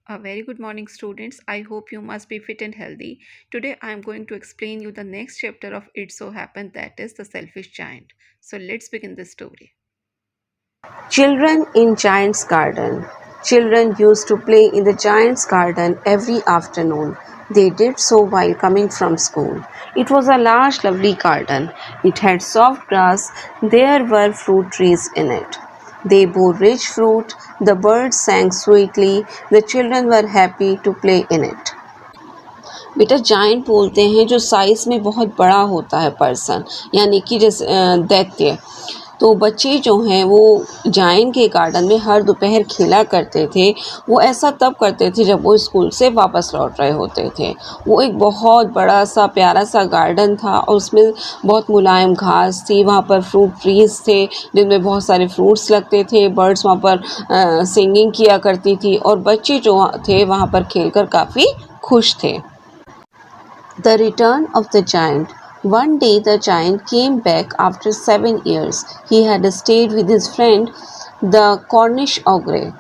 A very good morning, students. I hope you must be fit and healthy. Today, I am going to explain you the next chapter of It So Happened, that is The Selfish Giant. So, let's begin the story. Children in Giant's Garden. Children used to play in the Giant's Garden every afternoon. They did so while coming from school. It was a large, lovely garden. It had soft grass. There were fruit trees in it. They bore rich fruit. The birds sang sweetly. The children were happy to play in it. बेटा giant बोलते हैं जो size में बहुत बड़ा होता है person, यानी कि जैसे दैत्य। तो बच्चे जो हैं वो जाइंट के गार्डन में हर दोपहर खेला करते थे। वो ऐसा तब करते थे जब वो स्कूल से वापस लौट रहे होते थे। वो एक बहुत बड़ा सा प्यारा सा गार्डन था और उसमें बहुत मुलायम घास थी। वहाँ पर फ्रूट ट्रीज थे जिनमें बहुत सारे फ्रूट्स लगते थे। बर्ड्स वहाँ पर सिंगिंग किया करती थी और बच्चे जो थे वहाँ पर खेलकर काफ़ी खुश थे। The return of the giant. One day the giant came back after 7 years. He had stayed with his friend, the Cornish ogre.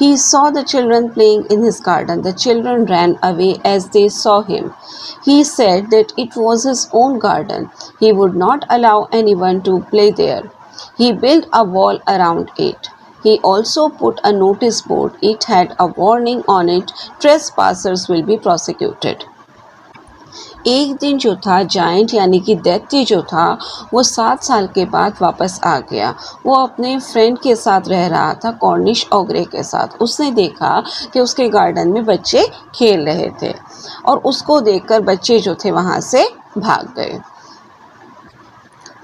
He saw the children playing in his garden. The children ran away as they saw him. He said that it was his own garden. He would not allow anyone to play there. He built a wall around it. He also put a notice board. It had a warning on it: trespassers will be prosecuted. एक दिन जो था giant यानी कि दैत्य जो था वो 7 साल के बाद वापस आ गया। वो अपने फ्रेंड के साथ रह रहा था, कॉर्निश ओग्रे के साथ। उसने देखा कि उसके गार्डन में बच्चे खेल रहे थे और उसको देखकर बच्चे जो थे वहाँ से भाग गए।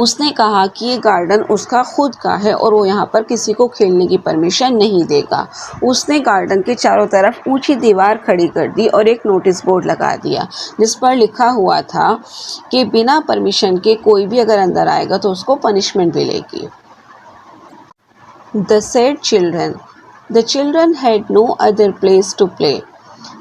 उसने कहा कि ये गार्डन उसका खुद का है और वो यहाँ पर किसी को खेलने की परमिशन नहीं देगा। उसने गार्डन के चारों तरफ ऊंची दीवार खड़ी कर दी और एक नोटिस बोर्ड लगा दिया जिस पर लिखा हुआ था कि बिना परमिशन के कोई भी अगर अंदर आएगा तो उसको पनिशमेंट मिलेगी। The said children. The children had no other place to play.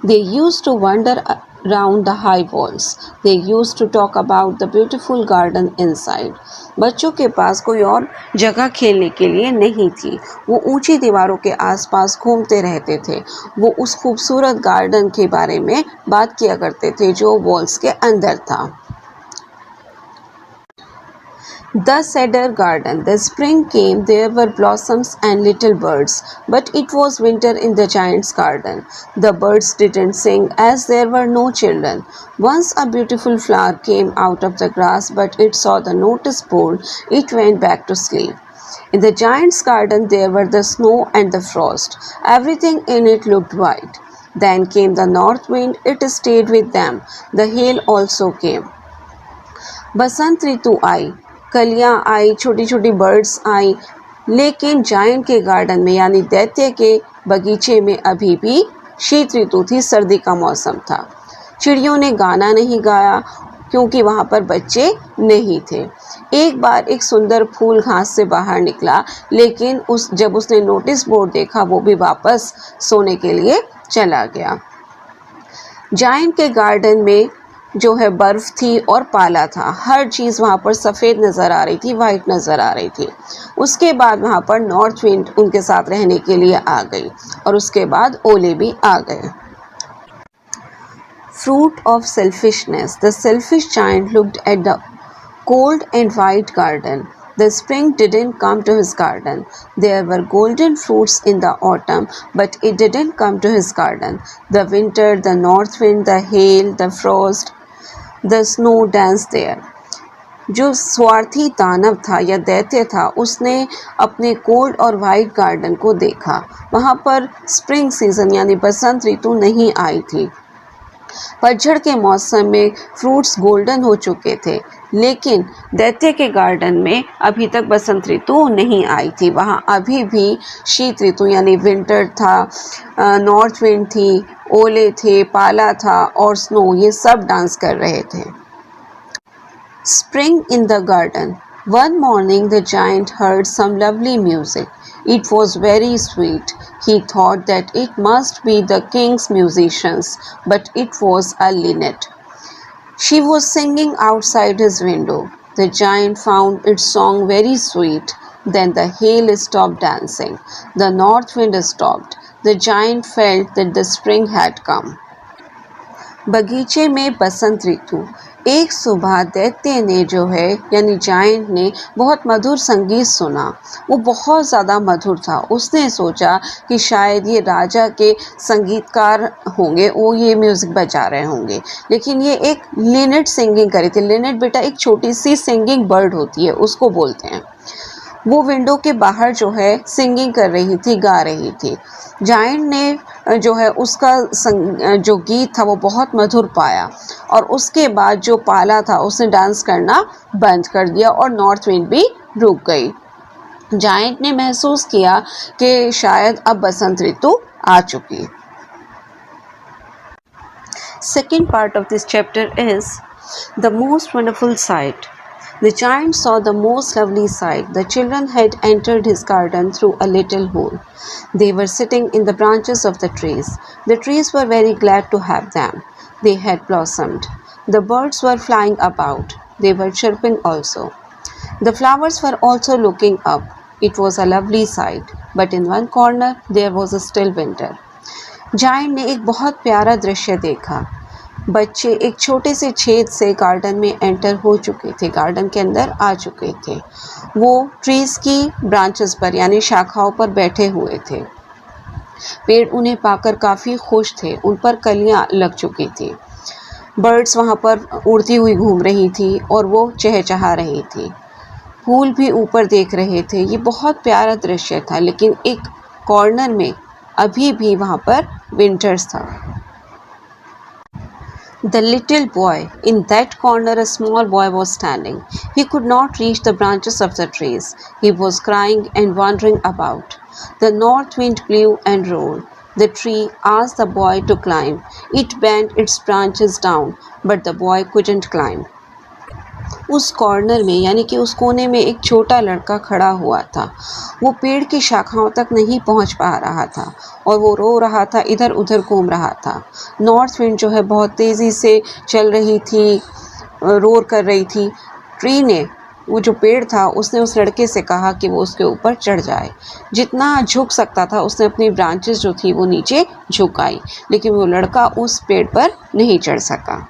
They used to wander around the high walls. They used to talk about the beautiful garden inside. बच्चों के पास कोई और जगह खेलने के लिए नहीं थी। वो ऊंची दीवारों के आसपास घूमते रहते थे। वो उस खूबसूरत गार्डन के बारे में बात किया करते थे जो वॉल्स के अंदर था। The cedar garden. The spring came, there were blossoms and little birds, but it was winter in the giant's garden. The birds didn't sing as there were no children. Once a beautiful flower came out of the grass, but it saw the notice board. It went back to sleep. In the giant's garden, there were the snow and the frost. Everything in it looked white. Then came the north wind, it stayed with them. The hail also came. बसंत ऋतु आई, कलियां आई, छोटी छोटी birds आई, लेकिन giant के garden में यानी दैत्य के बगीचे में अभी भी शीत ऋतु थी, सर्दी का मौसम था। चिड़ियों ने गाना नहीं गाया क्योंकि वहाँ पर बच्चे नहीं थे। एक बार एक सुंदर फूल घास से बाहर निकला, लेकिन जब उसने नोटिस बोर्ड देखा वो भी वापस सोने के लिए चला गया। जायंट के गार्डन में जो है बर्फ थी और पाला था। हर चीज़ वहाँ पर सफ़ेद नज़र आ रही थी, वाइट नज़र आ रही थी। उसके बाद वहाँ पर नॉर्थ विंड उनके साथ रहने के लिए आ गई और उसके बाद ओले भी आ गए। Fruit of selfishness. The selfish giant looked at the cold and white garden. The spring didn't come to his garden. There were golden fruits in the autumn, but it didn't come to his garden. The winter, the north wind, the hail, the frost, the snow danced there. जो स्वार्थी दानव था या दैत्य था उसने अपने cold और वाइट गार्डन को देखा। वहाँ पर स्प्रिंग सीजन यानी बसंत ऋतु नहीं आई थी। पतझड़ के मौसम में फ्रूट्स गोल्डन हो चुके थे, लेकिन दैत्य के गार्डन में अभी तक बसंत ऋतु नहीं आई थी। वहाँ अभी भी शीत ऋतु यानी विंटर था, नॉर्थ विंड थी, ओले थे, पाला था और स्नो, ये सब डांस कर रहे थे। Spring in the garden. One morning the giant heard some lovely music. It was very sweet. He thought that it must be the king's musicians, but it was a linnet. She was singing outside his window. The giant found its song very sweet. Then the hail stopped dancing. The north wind stopped. The giant felt that the spring had come. बगीचे में बसंत ऋतु। एक सुबह दैत्य ने जो है यानी giant ने बहुत मधुर संगीत सुना। वो बहुत ज़्यादा मधुर था। उसने सोचा कि शायद ये राजा के संगीतकार होंगे, वो ये म्यूज़िक बजा रहे होंगे, लेकिन ये एक लिनेट सिंगिंग करी थी। लिनेट बेटा एक छोटी सी सिंगिंग बर्ड होती है, उसको बोलते हैं। वो विंडो के बाहर जो है सिंगिंग कर रही थी, गा रही थी। जायंट ने जो है उसका जो गीत था वो बहुत मधुर पाया और उसके बाद जो पाला था उसने डांस करना बंद कर दिया और नॉर्थ विंड भी रुक गई। जायंट ने महसूस किया कि शायद अब बसंत ऋतु आ चुकी। Second part of this chapter is the most wonderful sight. The giant saw the most lovely sight. The children had entered his garden through a little hole. They were sitting in the branches of the trees. The trees were very glad to have them. They had blossomed. The birds were flying about. They were chirping also. The flowers were also looking up. It was a lovely sight. But in one corner there was a still winter. Giant ने एक बहुत प्यारा दृश्य देखा। बच्चे एक छोटे से छेद से गार्डन में एंटर हो चुके थे, गार्डन के अंदर आ चुके थे। वो ट्रीज़ की ब्रांचेस पर यानी शाखाओं पर बैठे हुए थे। पेड़ उन्हें पाकर काफ़ी खुश थे, उन पर कलियां लग चुकी थी। बर्ड्स वहाँ पर उड़ती हुई घूम रही थी और वो चहचहा रही थी। फूल भी ऊपर देख रहे थे। ये बहुत प्यारा दृश्य था, लेकिन एक कॉर्नर में अभी भी वहाँ पर विंटर्स था। The little boy, in that corner a small boy was standing. He could not reach the branches of the trees. He was crying and wandering about. The north wind blew and roared. The tree asked the boy to climb. It bent its branches down, but the boy couldn't climb. उस corner में यानी कि उस कोने में एक छोटा लड़का खड़ा हुआ था। वो पेड़ की शाखाओं तक नहीं पहुंच पा रहा था और वो रो रहा था, इधर उधर घूम रहा था। नॉर्थ विंड जो है बहुत तेज़ी से चल रही थी, रोर कर रही थी। ट्री ने, वो जो पेड़ था, उसने उस लड़के से कहा कि वो उसके ऊपर चढ़ जाए। जितना झुक सकता था उसने अपनी ब्रांचेस जो थी वो नीचे झुकाई, लेकिन वो लड़का उस पेड़ पर नहीं चढ़ सका।